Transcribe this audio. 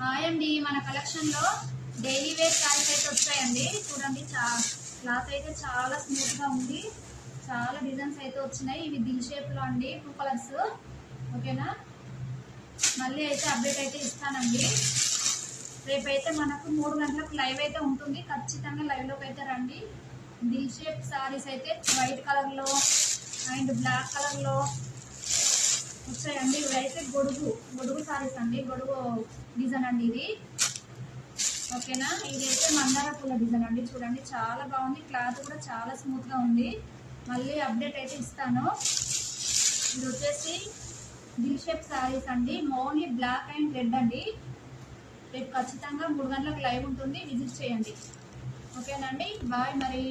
Hi అండి, మన collection లో డైలీ వేర్ శారీస్ అయితే వచ్చాయండి. చూడండి, క్లాత్ అయితే చాలా స్మూత్ గా ఉంది. చాలా డిజైన్స్ అయితే వచ్చినాయి. ఇవి దిల్ షేప్ లో అండి, 2 కలర్స్. ఓకేనా, మళ్ళీ అయితే అప్డేట్ అయితే ఇస్తానండి. రేపైతే మనకు 3 గంటలకు లైవ్ అయితే ఉంటుంది. ఖచ్చితంగా లైవ్ లోకి అయితే రండి. దిల్ షేప్ శారీస్ అయితే వైట్ కలర్ లో అండ్ బ్లాక్ కలర్ లో వచ్చాయండి. ఇవైతే గొడుగు సారీస్ అండి, గొడుగు డిజైన్ అండి ఇది. ఓకేనా, ఇదైతే మందార పూల డిజైన్ అండి. చూడండి, చాలా బాగుంది. క్లాత్ కూడా చాలా స్మూత్ గా ఉంది. మళ్ళీ అప్డేట్ అయితే ఇస్తాను. ఇది వచ్చేసి దిల్ షేప్ శారీస్ అండి, ఓన్లీ బ్లాక్ అండ్ రెడ్ అండి. రేపు ఖచ్చితంగా 3 గంటలకు లైవ్ ఉంటుంది, విజిట్ చేయండి. ఓకేనండి, బాయ్ మరి.